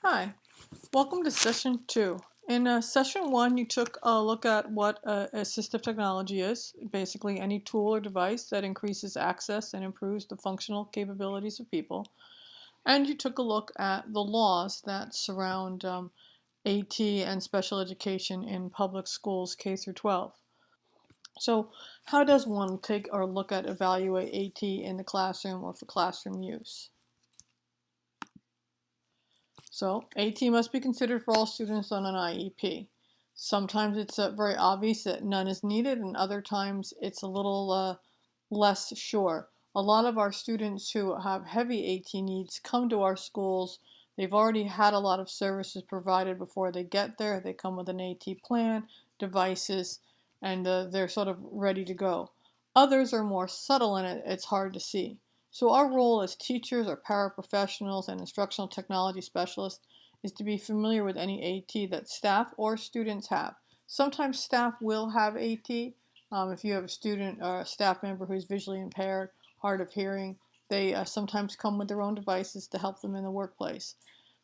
Hi, welcome to session 2. In session 1, you took a look at what assistive technology is, basically any tool or device that increases access and improves the functional capabilities of people. And you took a look at the laws that surround AT and special education in public schools K through 12. So, how does one take or look at evaluate AT in the classroom or for classroom use? So AT must be considered for all students on an IEP. Sometimes it's very obvious that none is needed, and other times it's a little less sure. A lot of our students who have heavy AT needs come to our schools. They've already had a lot of services provided before they get there. They come with an AT plan, devices, and they're sort of ready to go. Others are more subtle and it's hard to see. So our role as teachers or paraprofessionals and instructional technology specialists is to be familiar with any AT that staff or students have. Sometimes staff will have AT. If you have a student or a staff member who's visually impaired, hard of hearing, they sometimes come with their own devices to help them in the workplace.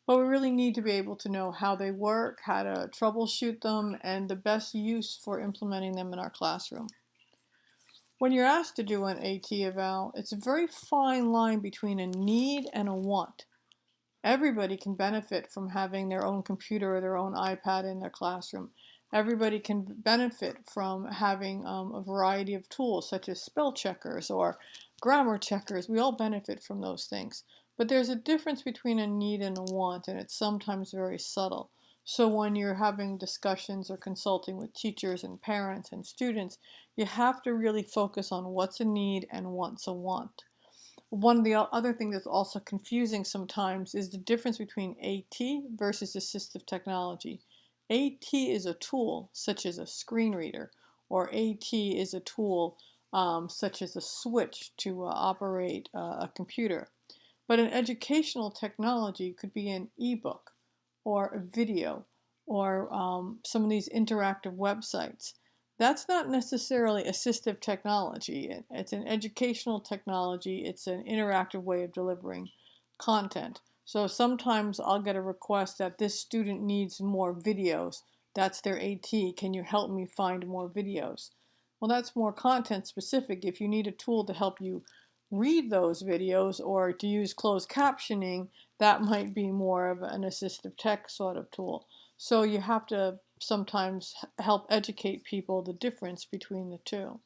But we really need to be able to know how they work, how to troubleshoot them, and the best use for implementing them in our classroom. When you're asked to do an AT eval, it's a very fine line between a need and a want. Everybody can benefit from having their own computer or their own iPad in their classroom. Everybody can benefit from having a variety of tools such as spell checkers or grammar checkers. We all benefit from those things. But there's a difference between a need and a want, and it's sometimes very subtle. So when you're having discussions or consulting with teachers and parents and students, you have to really focus on what's a need and what's a want. One of the other things that's also confusing sometimes is the difference between AT versus assistive technology. AT is a tool, such as a screen reader, or AT is a tool such as a switch to operate a computer. But an educational technology could be an ebook, or a video, or some of these interactive websites. That's not necessarily assistive technology. It's an educational technology. It's an interactive way of delivering content. So sometimes I'll get a request that this student needs more videos. That's their AT. Can you help me find more videos? Well, that's more content specific. If you need a tool to help you read those videos or to use closed captioning, that might be more of an assistive tech sort of tool. So you have to sometimes help educate people the difference between the two.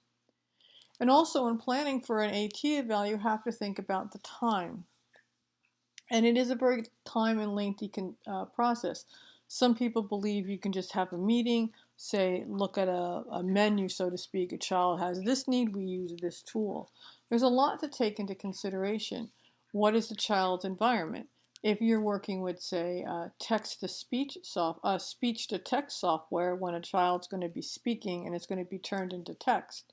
And also in planning for an AT eval, you have to think about the time. And it is a very time and lengthy process. Some people believe you can just have a meeting, say, look at a menu, so to speak. A child has this need, we use this tool. There's a lot to take into consideration. What is the child's environment? If you're working with, say, text-to-speech speech-to-text software, when a child's going to be speaking and it's going to be turned into text,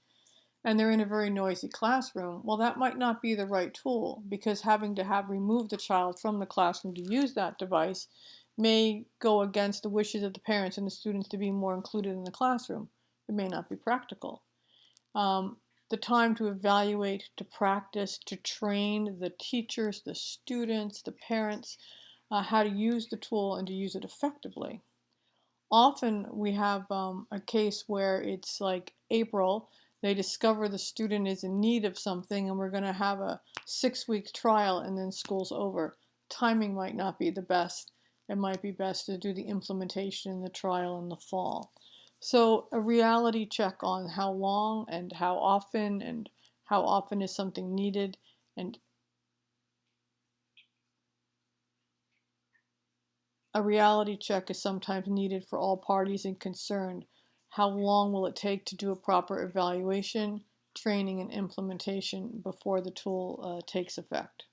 and they're in a very noisy classroom, well, that might not be the right tool because having to have removed the child from the classroom to use that device may go against the wishes of the parents and the students to be more included in the classroom. It may not be practical. The time to evaluate, to practice, to train the teachers, the students, the parents, how to use the tool and to use it effectively. Often we have a case where it's like April, they discover the student is in need of something and we're going to have a 6-week trial and then school's over. Timing might not be the best. It might be best to do the implementation and the trial in the fall. So a reality check on how long and how often is something needed, and a reality check is sometimes needed for all parties concerned. How long will it take to do a proper evaluation, training, and implementation before the tool takes effect?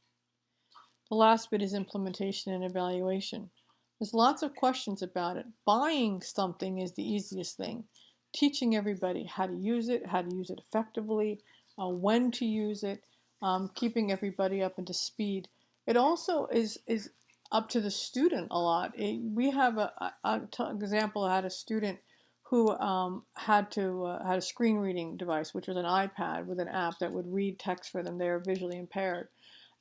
The last bit is implementation and evaluation. There's lots of questions about it. Buying something is the easiest thing. Teaching everybody how to use it effectively, when to use it, keeping everybody up into speed. It also is up to the student a lot. We have example. I had a student who had a screen reading device, which was an iPad with an app that would read text for them. They were visually impaired,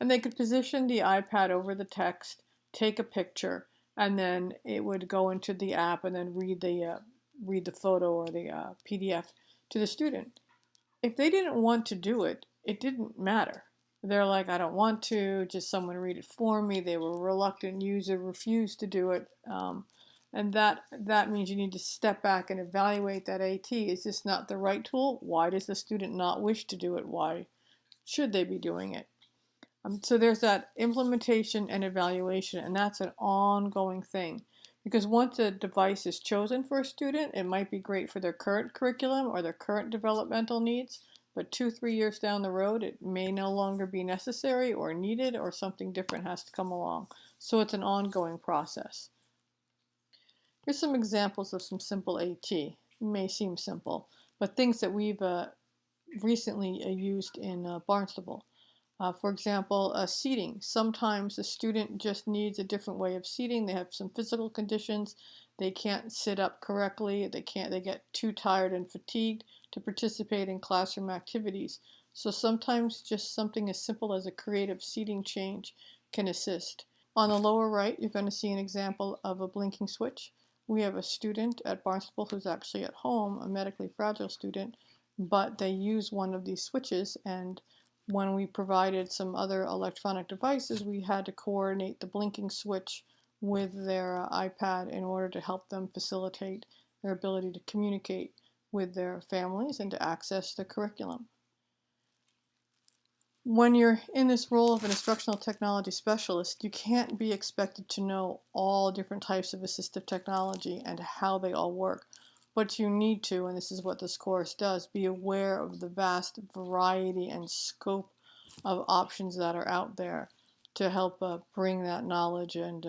and they could position the iPad over the text, take a picture, and then it would go into the app and then read the photo or the PDF to the student. If they didn't want to do it, it didn't matter. They're like, I don't want to, just someone read it for me. They were a reluctant user, refused to do it. And that means you need to step back and evaluate that AT. Is this not the right tool? Why does the student not wish to do it? Why should they be doing it? So there's that implementation and evaluation, and that's an ongoing thing. Because once a device is chosen for a student, it might be great for their current curriculum or their current developmental needs, but 2, 3 years down the road, it may no longer be necessary or needed, or something different has to come along. So it's an ongoing process. Here's some examples of some simple AT. It may seem simple, but things that we've recently used in Barnstable. For example, seating. Sometimes the student just needs a different way of seating. They have some physical conditions. They can't sit up correctly. They get too tired and fatigued to participate in classroom activities. So sometimes just something as simple as a creative seating change can assist. On the lower right, you're going to see an example of a blinking switch. We have a student at Barnstable who's actually at home, a medically fragile student, but they use one of these switches, and when we provided some other electronic devices, we had to coordinate the blinking switch with their iPad in order to help them facilitate their ability to communicate with their families and to access the curriculum. When you're in this role of an instructional technology specialist, you can't be expected to know all different types of assistive technology and how they all work. But you need to, and this is what this course does, be aware of the vast variety and scope of options that are out there to help bring that knowledge and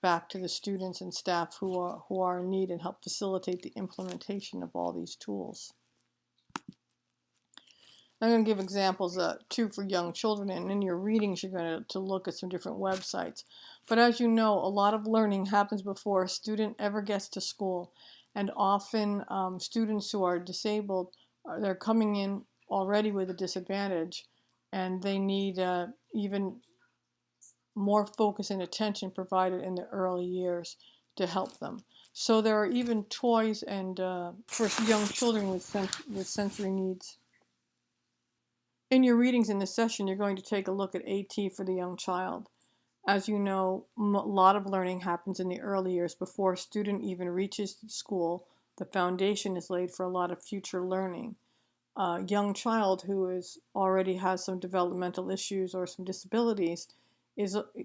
back to the students and staff who are in need, and help facilitate the implementation of all these tools. I'm going to give examples too for young children, and in your readings you're going to look at some different websites. But as you know, a lot of learning happens before a student ever gets to school, and often students who are disabled, they're coming in already with a disadvantage, and they need even more focus and attention provided in the early years to help them. So there are even toys and for young children with sensory needs. In your readings in this session, you're going to take a look at AT for the young child. As you know, a lot of learning happens in the early years before a student even reaches school. The foundation is laid for a lot of future learning. A young child who already has some developmental issues or some disabilities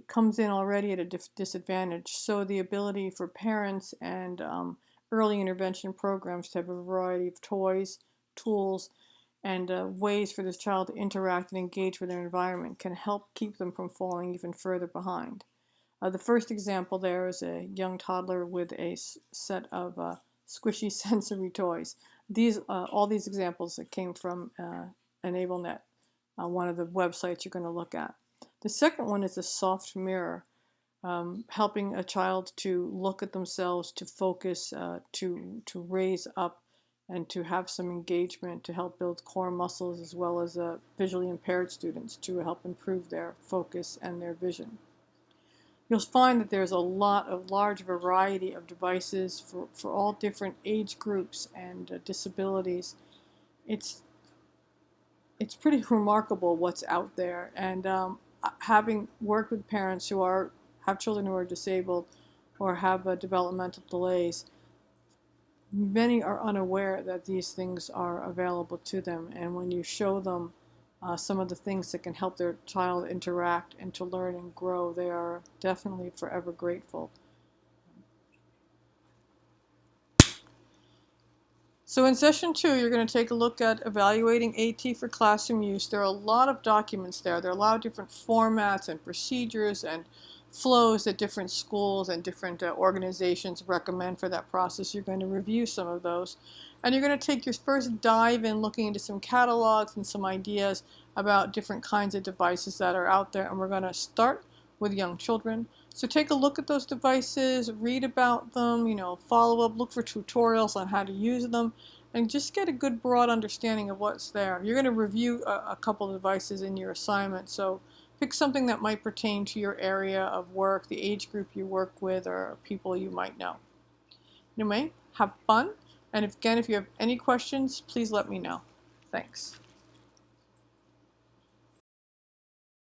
comes in already at a disadvantage. So the ability for parents and early intervention programs to have a variety of toys, tools, and ways for this child to interact and engage with their environment can help keep them from falling even further behind. The first example there is a young toddler with a set of squishy sensory toys. All these examples that came from EnableNet, one of the websites you're going to look at. The second one is a soft mirror, helping a child to look at themselves, to focus, to raise up, and to have some engagement to help build core muscles, as well as visually impaired students to help improve their focus and their vision. You'll find that there's a large variety of devices for all different age groups and disabilities. It's pretty remarkable what's out there, and having worked with parents who have children who are disabled or have developmental delays, many are unaware that these things are available to them, and when you show them some of the things that can help their child interact and to learn and grow, they are definitely forever grateful. So in session 2, you're going to take a look at evaluating AT for classroom use. There are a lot of documents there. There are a lot of different formats and procedures and flows that different schools and different organizations recommend for that process. You're going to review some of those. And you're going to take your first dive in looking into some catalogs and some ideas about different kinds of devices that are out there. And we're going to start with young children. So take a look at those devices, read about them, follow up, look for tutorials on how to use them, and just get a good broad understanding of what's there. You're going to review a couple of devices in your assignment, so Pick something that might pertain to your area of work, the age group you work with, or people you might know. Anyway, have fun. And if you have any questions, please let me know. Thanks.